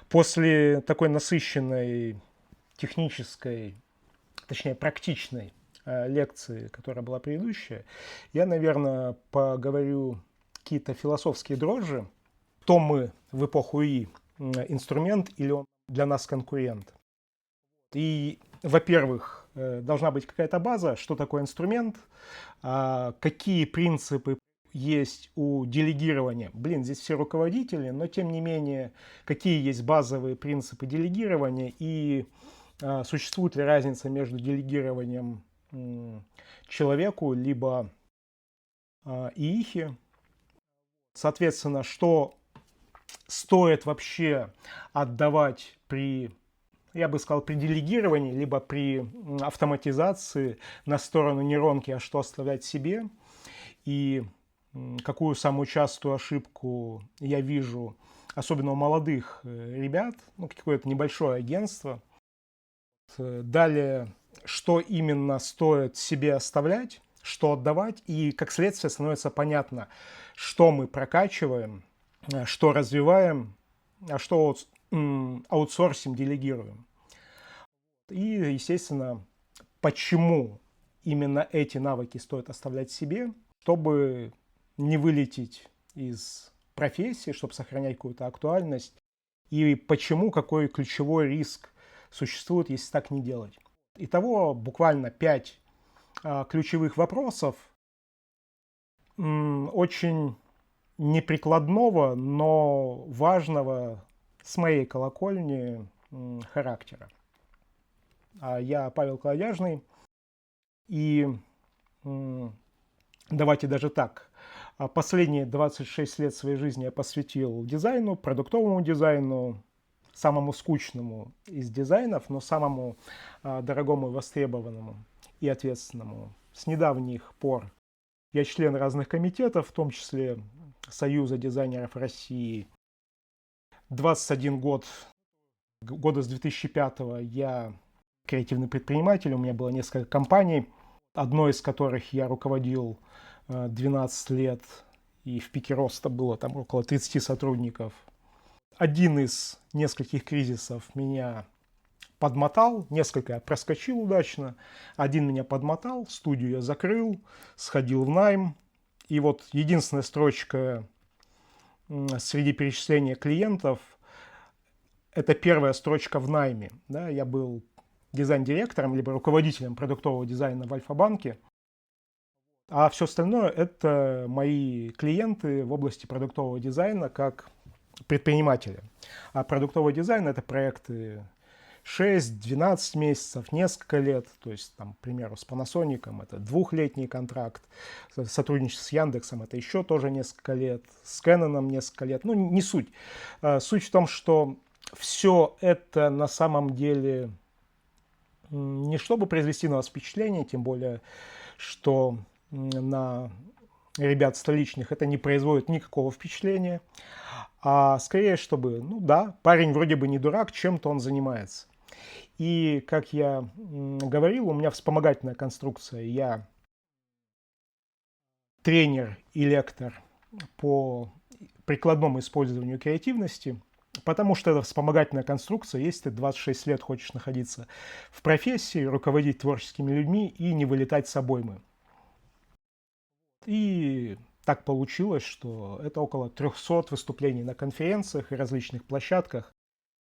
После такой насыщенной технической, точнее практичной лекции, которая была предыдущая, я, наверное, поговорю какие-то философские дрожжи. Кто мы в эпоху ИИ? Инструмент или он для нас конкурент? И, во-первых, должна быть какая-то база, что такое инструмент, какие принципы есть у делегирования. Блин, здесь все руководители, но тем не менее, какие есть базовые принципы делегирования и существует ли разница между делегированием человеку либо ИИхе. Соответственно, что стоит вообще отдавать при, я бы сказал, при делегировании, либо при автоматизации на сторону нейронки, а что оставлять себе. И какую самую частую ошибку я вижу, особенно у молодых ребят, ну, какое-то небольшое агентство. Далее, что именно стоит себе оставлять, что отдавать, и как следствие становится понятно, что мы прокачиваем, что развиваем, а что аутсорсим, делегируем. И, естественно, почему именно эти навыки стоит оставлять себе, чтобы не вылететь из профессии, чтобы сохранять какую-то актуальность, и почему, какой ключевой риск существует, если так не делать. Итого буквально 5 ключевых вопросов, очень неприкладного, но важного с моей колокольни характера. Я Павел Колодяжный, и давайте даже так. Последние 26 лет своей жизни я посвятил дизайну, продуктовому дизайну, самому скучному из дизайнов, но самому дорогому и востребованному и ответственному. С недавних пор я член разных комитетов, в том числе Союза дизайнеров России. 21 год, года с 2005 я креативный предприниматель, у меня было несколько компаний, одной из которых я руководил 12 лет, и в пике роста было там около 30 сотрудников. Один из нескольких кризисов меня подмотал, несколько я проскочил удачно, один меня подмотал, студию я закрыл, сходил в найм, и вот единственная строчка среди перечисления клиентов – это первая строчка в найме. Да, я был дизайн-директором, либо руководителем продуктового дизайна в Альфа-банке, а все остальное – это мои клиенты в области продуктового дизайна как предприниматели. А продуктовый дизайн – это проекты 6-12 месяцев, несколько лет. То есть, там, к примеру, с Panasonic это двухлетний контракт. Сотрудничество с Яндексом это еще тоже несколько лет. С Canon несколько лет. Ну, не суть. Суть в том, что все это на самом деле не чтобы произвести на вас впечатление, тем более, что на ребят столичных это не производит никакого впечатления, а скорее, чтобы, ну да, парень вроде бы не дурак, чем-то он занимается. И, как я говорил, у меня вспомогательная конструкция. Я тренер и лектор по прикладному использованию креативности, потому что это вспомогательная конструкция, если ты 26 лет хочешь находиться в профессии, руководить творческими людьми и не вылетать с обоймы. И так получилось, что это около 300 выступлений на конференциях и различных площадках,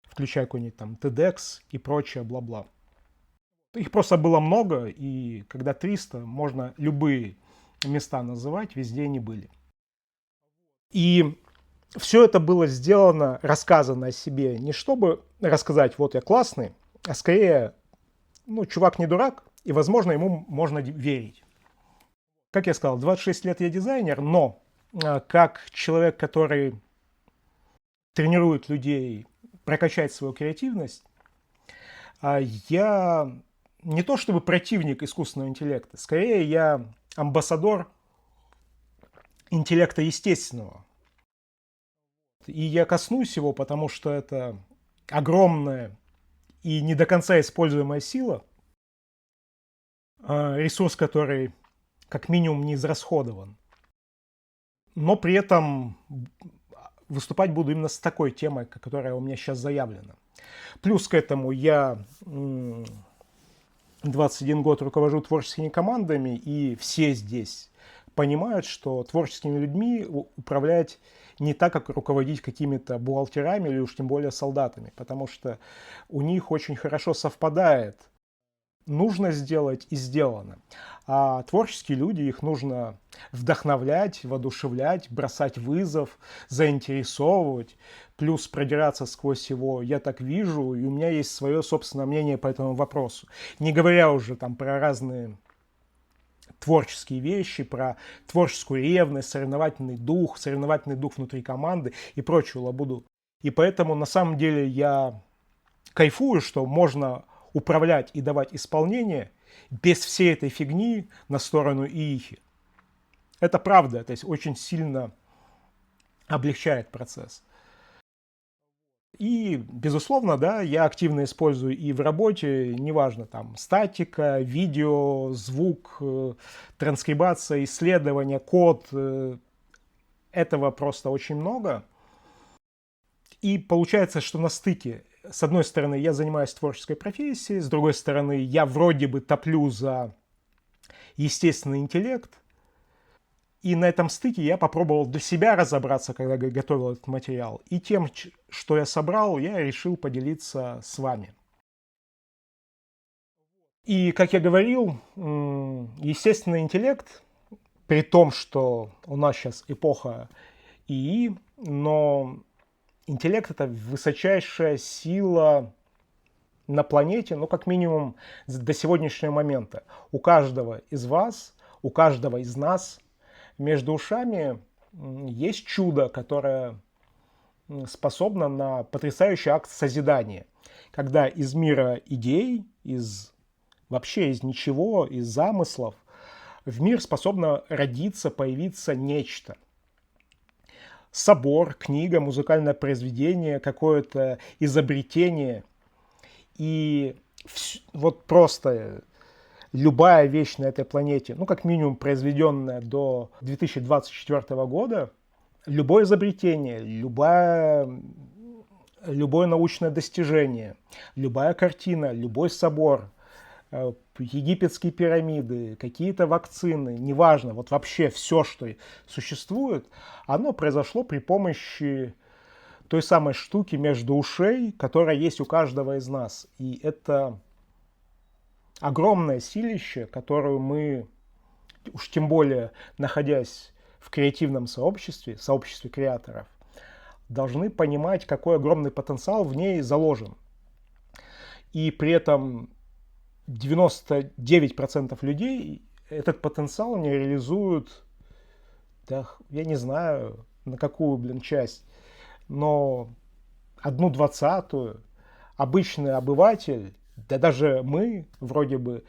включая какой-нибудь там TEDx и прочее, бла-бла. Их просто было много, и когда 300, можно любые места называть, везде они были. И все это было сделано, рассказано о себе не чтобы рассказать, вот я классный, а скорее, ну, чувак не дурак, и, возможно, ему можно верить. Как я сказал, 26 лет я дизайнер, но как человек, который тренирует людей прокачать свою креативность, я не то чтобы противник искусственного интеллекта, скорее я амбассадор интеллекта естественного. И я коснусь его, потому что это огромная и не до конца используемая сила, ресурс, который как минимум не израсходован. Но при этом выступать буду именно с такой темой, которая у меня сейчас заявлена. Плюс к этому я 21 год руковожу творческими командами, и все здесь понимают, что творческими людьми управлять не так, как руководить какими-то бухгалтерами или уж тем более солдатами, потому что у них очень хорошо совпадает нужно сделать и сделано. А творческие люди, их нужно вдохновлять, воодушевлять, бросать вызов, заинтересовывать, плюс продираться сквозь его «я так вижу», и у меня есть свое собственное мнение по этому вопросу. Не говоря уже там про разные творческие вещи, про творческую ревность, соревновательный дух внутри команды и прочую лабуду. И поэтому на самом деле я кайфую, что можно управлять и давать исполнение без всей этой фигни на сторону ИИХи. Это правда, то есть очень сильно облегчает процесс. И, безусловно, да, я активно использую и в работе, неважно, там, статика, видео, звук, транскрибация, исследование, код. Этого просто очень много. И получается, что на стыке, с одной стороны, я занимаюсь творческой профессией, с другой стороны, я вроде бы топлю за естественный интеллект. И на этом стыке я попробовал для себя разобраться, когда готовил этот материал. И тем, что я собрал, я решил поделиться с вами. И, как я говорил, естественный интеллект, при том, что у нас сейчас эпоха ИИ, но интеллект — это высочайшая сила на планете, ну, как минимум, до сегодняшнего момента. У каждого из вас, у каждого из нас между ушами есть чудо, которое способно на потрясающий акт созидания. Когда из мира идей, вообще из ничего, из замыслов, в мир способно родиться, появиться нечто. Собор, книга, музыкальное произведение, какое-то изобретение. И вот просто любая вещь на этой планете, ну, как минимум, произведенная до 2024 года, любое изобретение, любое научное достижение, любая картина, любой собор, египетские пирамиды, какие-то вакцины, неважно, вот вообще все, что существует, оно произошло при помощи той самой штуки между ушей, которая есть у каждого из нас. И это огромное силище, которую мы, уж тем более находясь в креативном сообществе креаторов, должны понимать, какой огромный потенциал в ней заложен. И при этом 99% людей этот потенциал не реализуют, да, я не знаю, на какую, часть, но 1/20 обычный обыватель, да даже мы, вроде бы,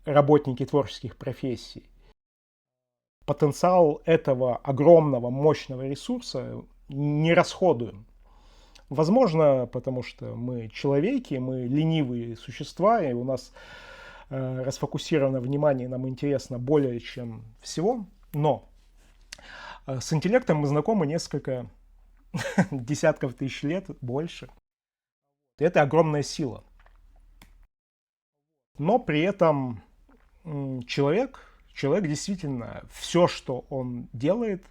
работники творческих профессий, потенциал этого огромного, мощного ресурса не расходуем. Возможно, потому что мы человеки, мы ленивые существа, и у нас расфокусировано внимание, нам интересно более чем всего. Но с интеллектом мы знакомы несколько десятков тысяч лет, больше. Это огромная сила. Но при этом человек действительно, все, что он делает,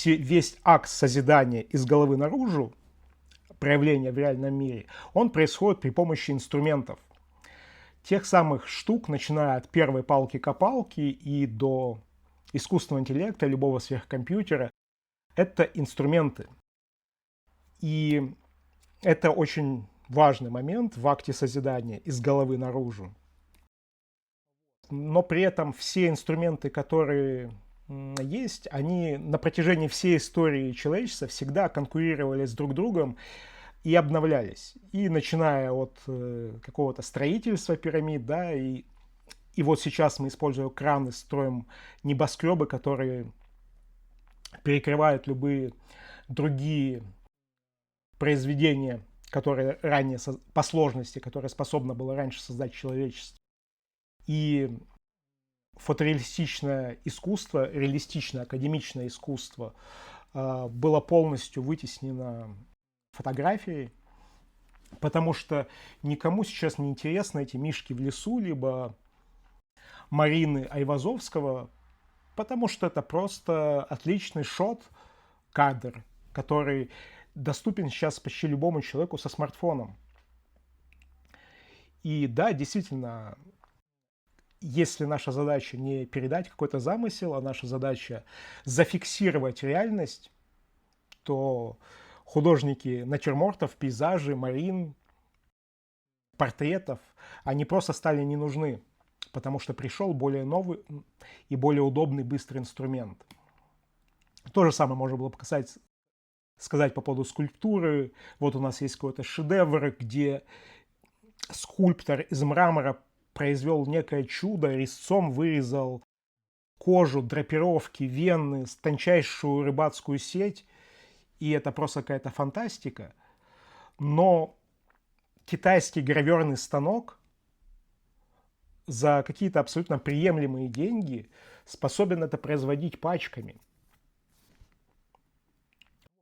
весь акт созидания из головы наружу, проявления в реальном мире, он происходит при помощи инструментов. Тех самых штук, начиная от первой палки-копалки и до искусственного интеллекта, любого сверхкомпьютера, это инструменты. И это очень важный момент в акте созидания из головы наружу. Но при этом все инструменты, которые есть, они на протяжении всей истории человечества всегда конкурировали с друг другом и обновлялись. И начиная от какого-то строительства пирамид, да, и вот сейчас мы используем краны, строим небоскребы, которые перекрывают любые другие произведения, которые ранее по сложности, которые способно было раньше создать человечество. И фотореалистичное искусство, реалистичное академичное искусство было полностью вытеснено фотографией, потому что никому сейчас не интересны эти мишки в лесу, либо Марины Айвазовского, потому что это просто отличный кадр, который доступен сейчас почти любому человеку со смартфоном. И да, действительно, если наша задача не передать какой-то замысел, а наша задача зафиксировать реальность, то художники натюрмортов, пейзажей, марин, портретов, они просто стали не нужны, потому что пришел более новый и более удобный, быстрый инструмент. То же самое можно было сказать по поводу скульптуры. Вот у нас есть какой-то шедевр, где скульптор из мрамора произвел некое чудо, резцом вырезал кожу, драпировки, вены, тончайшую рыбацкую сеть, и это просто какая-то фантастика. Но китайский граверный станок за какие-то абсолютно приемлемые деньги способен это производить пачками.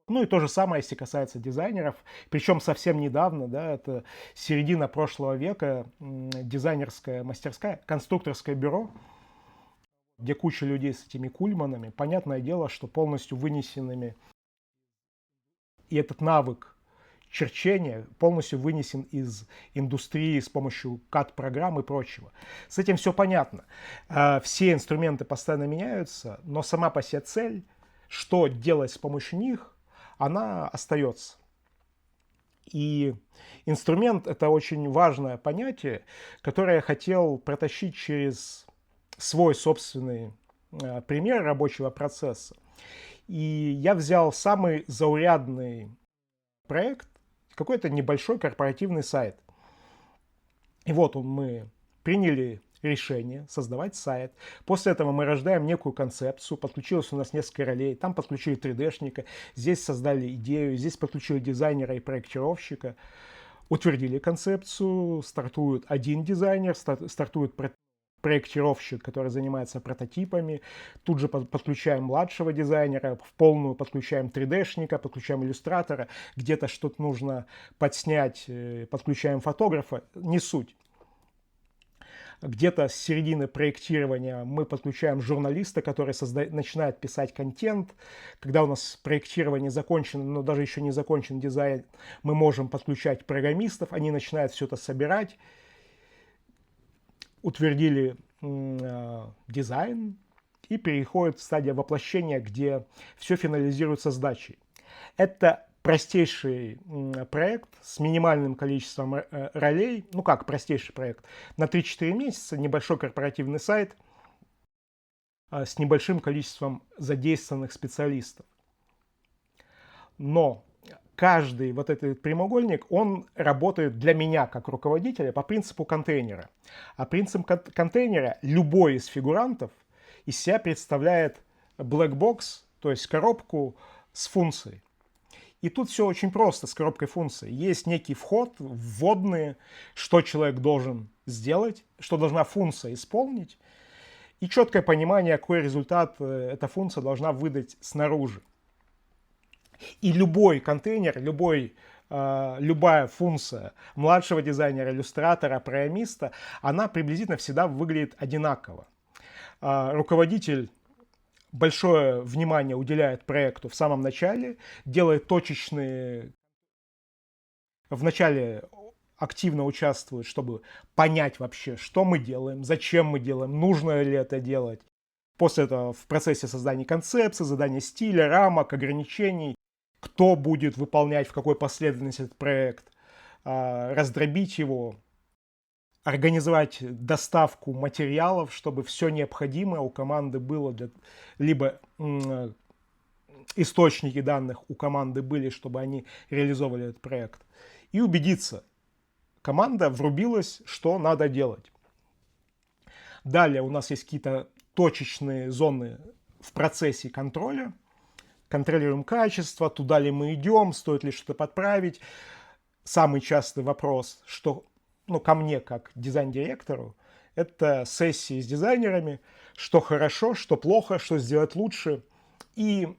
Ну и то же самое, если касается дизайнеров. Причем совсем недавно, да, это середина прошлого века, дизайнерская мастерская, конструкторское бюро, где куча людей с этими кульманами. Понятное дело, что полностью вынесенными. И этот навык черчения полностью вынесен из индустрии с помощью CAD-программ и прочего. С этим все понятно. Все инструменты постоянно меняются, но сама по себе цель, что делать с помощью них, она остается. И инструмент – это очень важное понятие, которое я хотел протащить через свой собственный пример рабочего процесса. И я взял самый заурядный проект, какой-то небольшой корпоративный сайт. И вот мы приняли решение создавать сайт. После этого мы рождаем некую концепцию. Подключилось у нас несколько ролей. Там подключили 3D-шника. Здесь создали идею. Здесь подключили дизайнера и проектировщика. Утвердили концепцию. Стартует один дизайнер. Стартует проектировщик, который занимается прототипами. Тут же подключаем младшего дизайнера. В полную подключаем 3D-шника. Подключаем иллюстратора. Где-то что-то нужно подснять. Подключаем фотографа. Не суть. Где-то с середины проектирования мы подключаем журналиста, который начинает писать контент. Когда у нас проектирование закончено, но даже еще не закончен дизайн, мы можем подключать программистов. Они начинают все это собирать. Утвердили дизайн и переходит в стадию воплощения, где все финализируется сдачей. Это простейший проект с минимальным количеством ролей. Ну как простейший проект? На 3-4 месяца небольшой корпоративный сайт с небольшим количеством задействованных специалистов. Но каждый вот этот прямоугольник, он работает для меня как руководителя по принципу контейнера. А принцип контейнера любой из фигурантов из себя представляет black box, то есть коробку с функцией. И тут все очень просто с коробкой функций. Есть некий вход, вводные, что человек должен сделать, что должна функция исполнить, и четкое понимание, какой результат эта функция должна выдать снаружи. И любой контейнер, любая функция младшего дизайнера, иллюстратора, программиста, она приблизительно всегда выглядит одинаково. Руководитель большое внимание уделяет проекту в самом начале, делает точечные... Вначале активно участвует, чтобы понять вообще, что мы делаем, зачем мы делаем, нужно ли это делать. После этого в процессе создания концепции, задания стиля, рамок, ограничений, кто будет выполнять в какой последовательности этот проект, раздробить его, организовать доставку материалов, чтобы все необходимое у команды было, либо источники данных у команды были, чтобы они реализовывали этот проект. И убедиться, команда врубилась, что надо делать. Далее у нас есть какие-то точечные зоны в процессе контроля. Контролируем качество, туда ли мы идем, стоит ли что-то подправить. Самый частый вопрос, что ко мне, как дизайн-директору, это сессии с дизайнерами, что хорошо, что плохо, что сделать лучше. И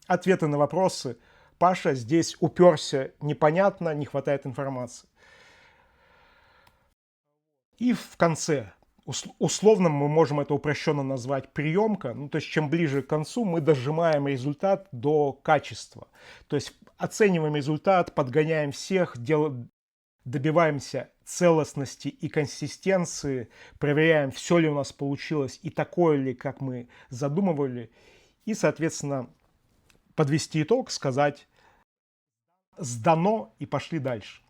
ответы на вопросы. Паша здесь уперся непонятно, не хватает информации. И в конце, условно мы можем это упрощенно назвать приемка, ну, то есть чем ближе к концу мы дожимаем результат до качества. То есть оцениваем результат, подгоняем всех, добиваемся целостности и консистенции, проверяем, все ли у нас получилось и такое ли, как мы задумывали, и, соответственно, подвести итог, сказать «сдано» и пошли дальше.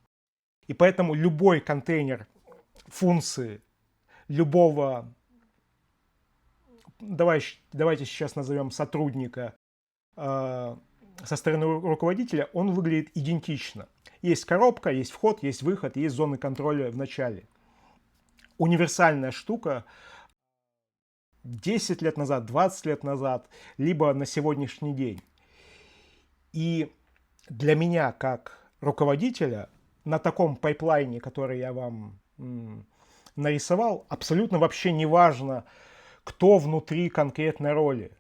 И поэтому любой контейнер функции любого, давайте сейчас назовем сотрудника со стороны руководителя, он выглядит идентично. Есть коробка, есть вход, есть выход, есть зоны контроля в начале. Универсальная штука 10 лет назад, 20 лет назад, либо на сегодняшний день. И для меня, как руководителя, на таком пайплайне, который я вам нарисовал, абсолютно вообще не важно, кто внутри конкретной роли.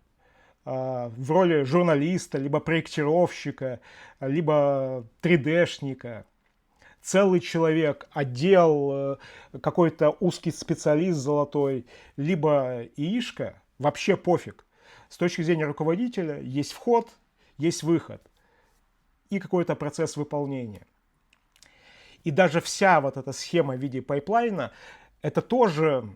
В роли журналиста, либо проектировщика, либо 3D-шника. Целый человек, отдел, какой-то узкий специалист золотой, либо ИИшка, вообще пофиг. С точки зрения руководителя есть вход, есть выход и какой-то процесс выполнения. И даже вся вот эта схема в виде пайплайна – это тоже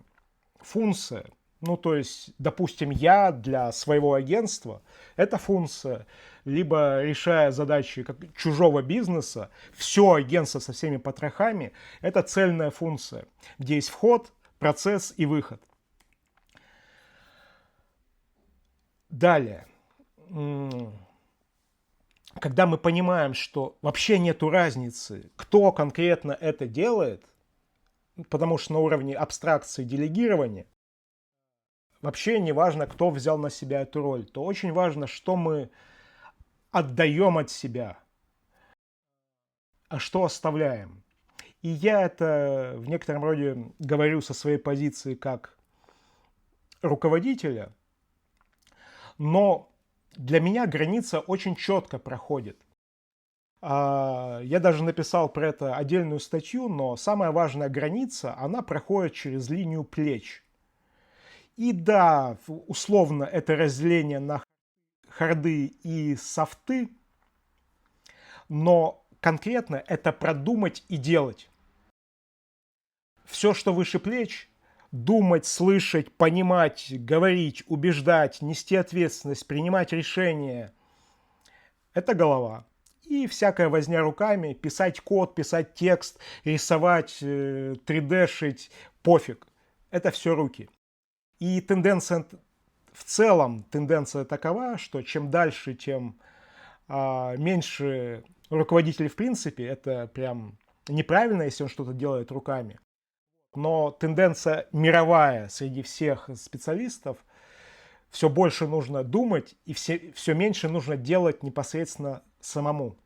функция. Ну, то есть, допустим, я для своего агентства – это функция, либо решая задачи чужого бизнеса, все агентство со всеми потрохами – это цельная функция, где есть вход, процесс и выход. Далее. Когда мы понимаем, что вообще нету разницы, кто конкретно это делает, потому что на уровне абстракции делегирования вообще не важно, кто взял на себя эту роль, то очень важно, что мы отдаем от себя, а что оставляем. И я это в некотором роде говорю со своей позиции как руководителя, но для меня граница очень четко проходит. Я даже написал про это отдельную статью, но самая важная граница, она проходит через линию плеч. И да, условно это разделение на харды и софты, но конкретно это продумать и делать. Все, что выше плеч, думать, слышать, понимать, говорить, убеждать, нести ответственность, принимать решения, это голова. И всякая возня руками, писать код, писать текст, рисовать, 3D-шить, пофиг. Это все руки. И тенденция, в целом, тенденция такова, что чем дальше, тем меньше руководителей в принципе. Это прям неправильно, если он что-то делает руками. Но тенденция мировая среди всех специалистов, все больше нужно думать и все меньше нужно делать непосредственно самому.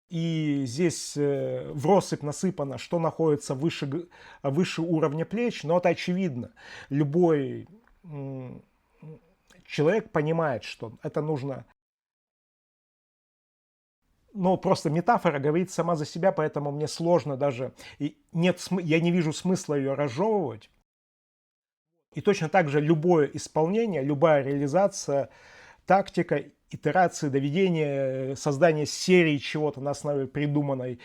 И здесь в россыпь насыпано, что находится выше уровня плеч, но это очевидно. Любой человек понимает, что это нужно. Ну, просто метафора говорит сама за себя, поэтому мне сложно даже... я не вижу смысла ее разжевывать. И точно так же любое исполнение, любая реализация, тактика, итерации, доведение, создание серии чего-то на основе придуманной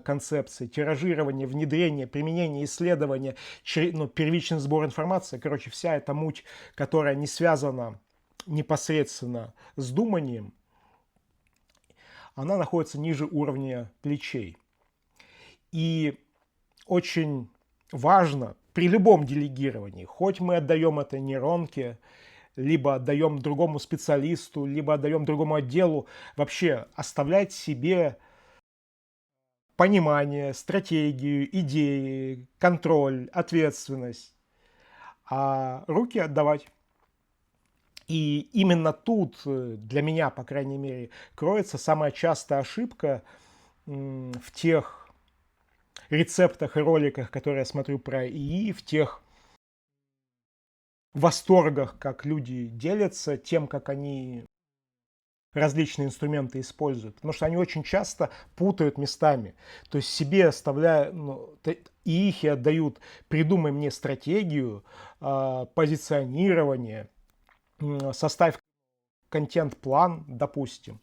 концепции, тиражирование, внедрение, применение, исследование, первичный сбор информации. Короче, вся эта муть, которая не связана непосредственно с думанием, она находится ниже уровня плечей. И очень важно при любом делегировании, хоть мы отдаем это нейронке, либо отдаем другому специалисту, либо отдаем другому отделу, вообще оставлять себе понимание, стратегию, идеи, контроль, ответственность, а руки отдавать. И именно тут, для меня, по крайней мере, кроется самая частая ошибка в тех рецептах и роликах, которые я смотрю про ИИ, в тех восторгах, как люди делятся тем, как они различные инструменты используют, потому что они очень часто путают местами. То есть себе оставляя, и их отдают, придумай мне стратегию, позиционирование, составь контент-план, допустим.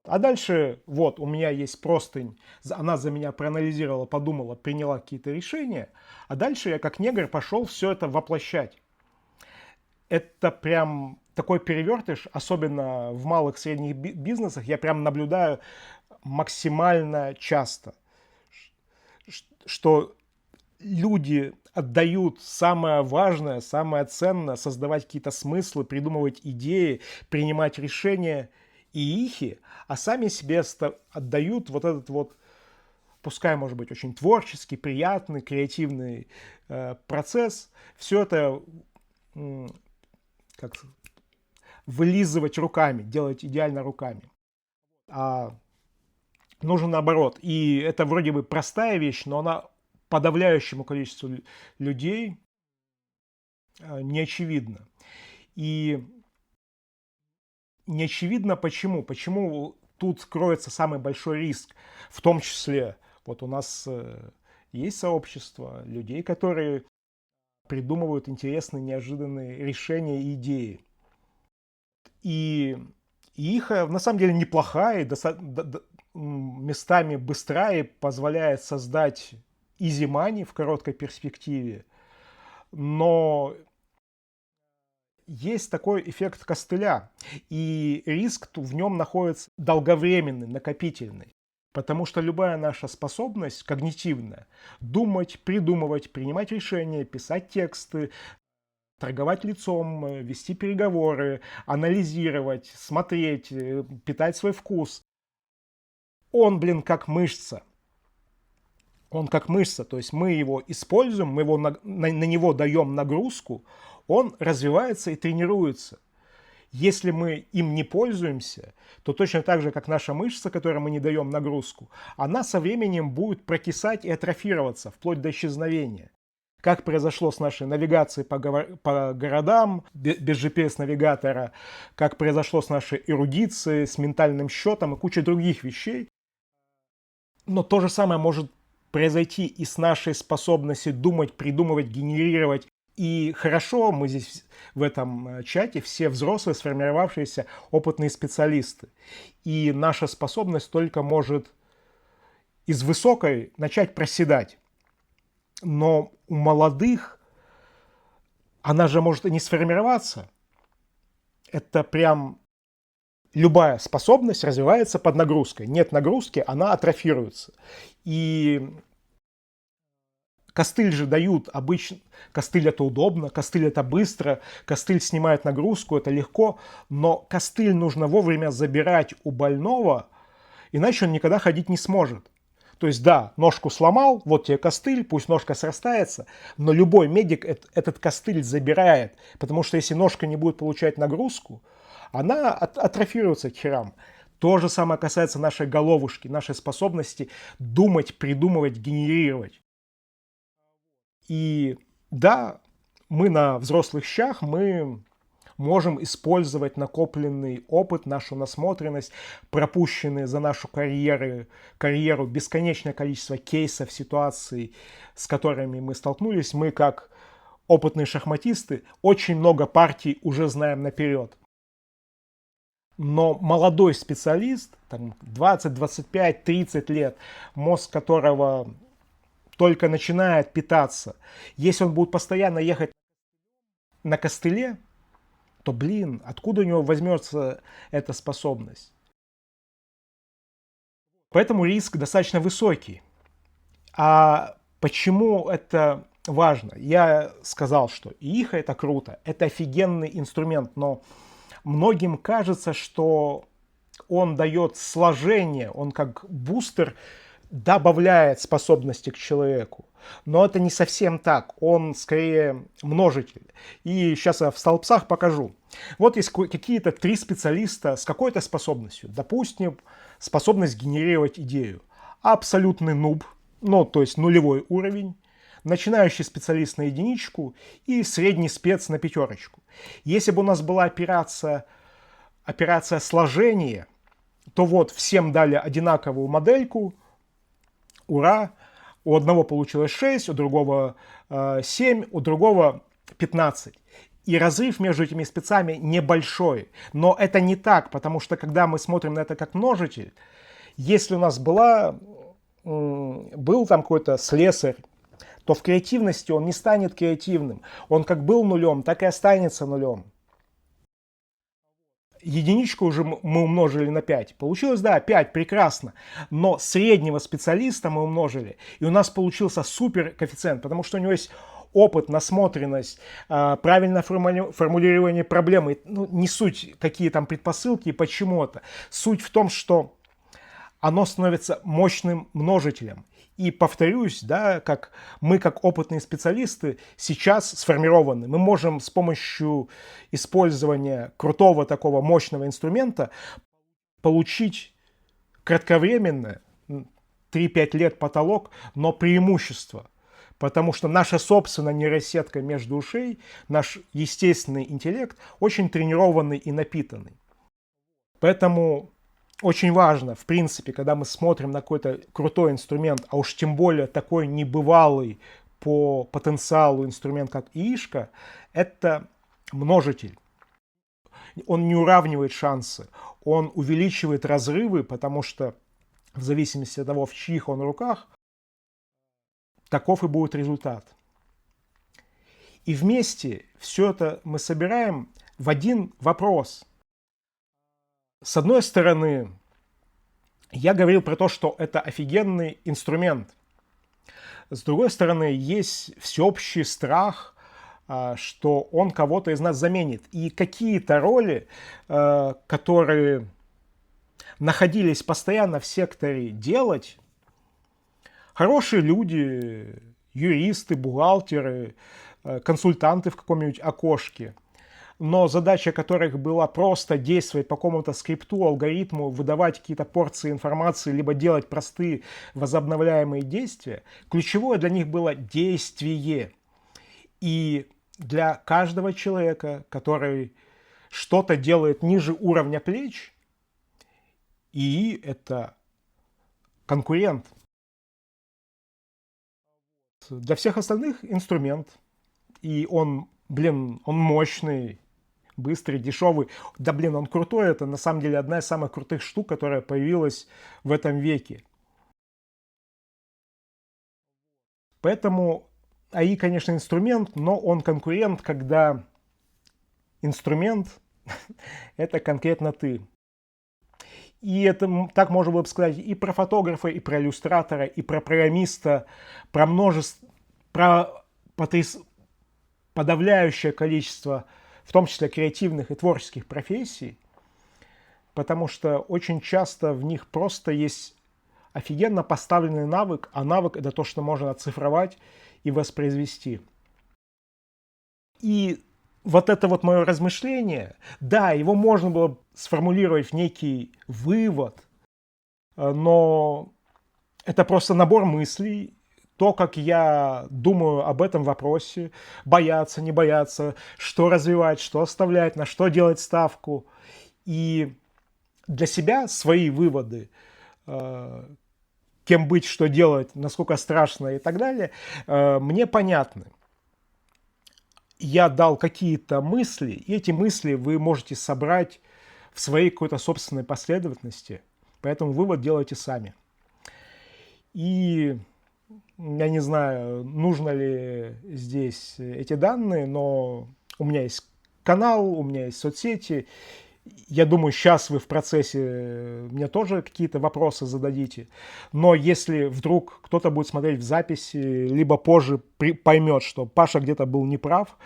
А дальше, вот, у меня есть простынь, она за меня проанализировала, подумала, приняла какие-то решения, а дальше я как негр пошел все это воплощать. Это прям такой перевертыш, особенно в малых и средних бизнесах, я прям наблюдаю максимально часто, что люди отдают самое важное, самое ценное, создавать какие-то смыслы, придумывать идеи, принимать решения и ихи, а сами себе отдают вот этот вот, пускай, может быть, очень творческий, приятный, креативный процесс. Все это как вылизывать руками, делать идеально руками. А нужно наоборот. И это вроде бы простая вещь, но она подавляющему количеству людей не очевидна. И не очевидно почему. Почему тут кроется самый большой риск. В том числе, вот у нас есть сообщество людей, которые придумывают интересные, неожиданные решения и идеи. И их на самом деле неплохая, местами быстрая, и позволяет создать easy money в короткой перспективе. Но есть такой эффект костыля, и риск в нем находится долговременный, накопительный. Потому что любая наша способность когнитивная, думать, придумывать, принимать решения, писать тексты, торговать лицом, вести переговоры, анализировать, смотреть, питать свой вкус, он, как мышца. Он как мышца, то есть мы его используем, мы его на него даем нагрузку, он развивается и тренируется. Если мы им не пользуемся, то точно так же, как наша мышца, которой мы не даем нагрузку, она со временем будет прокисать и атрофироваться, вплоть до исчезновения. Как произошло с нашей навигацией по городам, без GPS-навигатора, как произошло с нашей эрудицией, с ментальным счетом и кучей других вещей. Но то же самое может произойти и с нашей способностью думать, придумывать, генерировать. И хорошо, мы здесь в этом чате все взрослые, сформировавшиеся опытные специалисты. И наша способность только может из высокой начать проседать. Но у молодых она же может и не сформироваться. Это прям любая способность развивается под нагрузкой. Нет нагрузки, она атрофируется. И костыль же дают обычно. Костыль это удобно, костыль это быстро, костыль снимает нагрузку, это легко. Но костыль нужно вовремя забирать у больного, иначе он никогда ходить не сможет. То есть, да, ножку сломал, вот тебе костыль, пусть ножка срастается, но любой медик этот костыль забирает, потому что если ножка не будет получать нагрузку, она атрофируется к херам. То же самое касается нашей головушки, нашей способности думать, придумывать, генерировать. И да, мы на взрослых щах, мы можем использовать накопленный опыт, нашу насмотренность, пропущенные за нашу карьеру бесконечное количество кейсов, ситуаций, с которыми мы столкнулись. Мы, как опытные шахматисты, очень много партий уже знаем наперед. Но молодой специалист, 20, 25, 30 лет, мозг которого только начинает питаться, если он будет постоянно ехать на костыле, то, откуда у него возьмется эта способность? Поэтому риск достаточно высокий. А почему это важно? Я сказал, что ИИХа это круто, это офигенный инструмент, но многим кажется, что он дает сложение, он как бустер добавляет способности к человеку. Но это не совсем так. Он скорее множитель. И сейчас я в столбцах покажу. Вот есть какие-то 3 специалиста с какой-то способностью. Допустим, способность генерировать идею. Абсолютный нуб, то есть нулевой уровень. Начинающий специалист на 1 и средний спец на 5. Если бы у нас была операция операция сложения, то вот всем дали одинаковую модельку, ура, у одного получилось 6, у другого 7, у другого 15. И разрыв между этими спецами небольшой. Но это не так, потому что когда мы смотрим на это как множитель, если у нас был там какой-то слесарь, то в креативности он не станет креативным. Он как был нулем, так и останется нулем. Единичку уже мы умножили на 5. Получилось, да, 5, прекрасно. Но среднего специалиста мы умножили. И у нас получился супер коэффициент, потому что у него есть опыт, насмотренность, правильное формулирование проблемы. Ну, не суть, какие там предпосылки и почему это. Суть в том, что оно становится мощным множителем. И повторюсь, да, как мы, как опытные специалисты, сейчас сформированы. Мы можем с помощью использования крутого такого мощного инструмента получить кратковременно, 3-5 лет потолок, но преимущество. Потому что наша собственная нейросетка между ушей, наш естественный интеллект очень тренированный и напитанный. Поэтому очень важно, в принципе, когда мы смотрим на какой-то крутой инструмент, а уж тем более такой небывалый по потенциалу инструмент, как ИИшка, это множитель. Он не уравнивает шансы, он увеличивает разрывы, потому что в зависимости от того, в чьих он руках, таков и будет результат. И вместе все это мы собираем в один вопрос. С одной стороны, я говорил про то, что это офигенный инструмент. С другой стороны, есть всеобщий страх, что он кого-то из нас заменит. И какие-то роли, которые находились постоянно в секторе делать, хорошие люди, юристы, бухгалтеры, консультанты в каком-нибудь окошке, но задача которых была просто действовать по какому-то скрипту, алгоритму, выдавать какие-то порции информации, либо делать простые возобновляемые действия, ключевое для них было действие. И для каждого человека, который что-то делает ниже уровня плеч, ИИ – это конкурент. Для всех остальных инструмент, и он мощный, быстрый, дешевый. Да, он крутой. Это на самом деле одна из самых крутых штук, которая появилась в этом веке. Поэтому АИ, конечно, инструмент, но он конкурент, когда инструмент – это конкретно ты. И это так можно было бы сказать и про фотографа, и про иллюстратора, и про программиста, про множество, про подавляющее количество, в том числе креативных и творческих профессий, потому что очень часто в них просто есть офигенно поставленный навык, а навык – это то, что можно оцифровать и воспроизвести. И вот это вот мое размышление, да, его можно было сформулировать в некий вывод, но это просто набор мыслей, то, как я думаю об этом вопросе, бояться, не бояться, что развивать, что оставлять, на что делать ставку. И для себя свои выводы, кем быть, что делать, насколько страшно и так далее, мне понятны. Я дал какие-то мысли, и эти мысли вы можете собрать в своей какой-то собственной последовательности, поэтому вывод делайте сами. И я не знаю, нужно ли здесь эти данные, но у меня есть канал, у меня есть соцсети. Я думаю, сейчас вы в процессе мне тоже какие-то вопросы зададите. Но если вдруг кто-то будет смотреть в записи, либо позже поймет, что Паша где-то был неправ,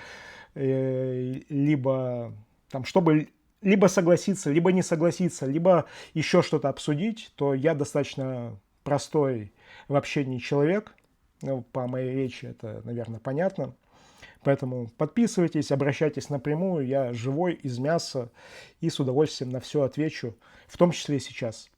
либо там, чтобы либо согласиться, либо не согласиться, либо еще что-то обсудить, то я достаточно простой в общении человек. Ну, по моей речи это, наверное, понятно. Поэтому подписывайтесь, обращайтесь напрямую. Я живой, из мяса, и с удовольствием на все отвечу, в том числе и сейчас.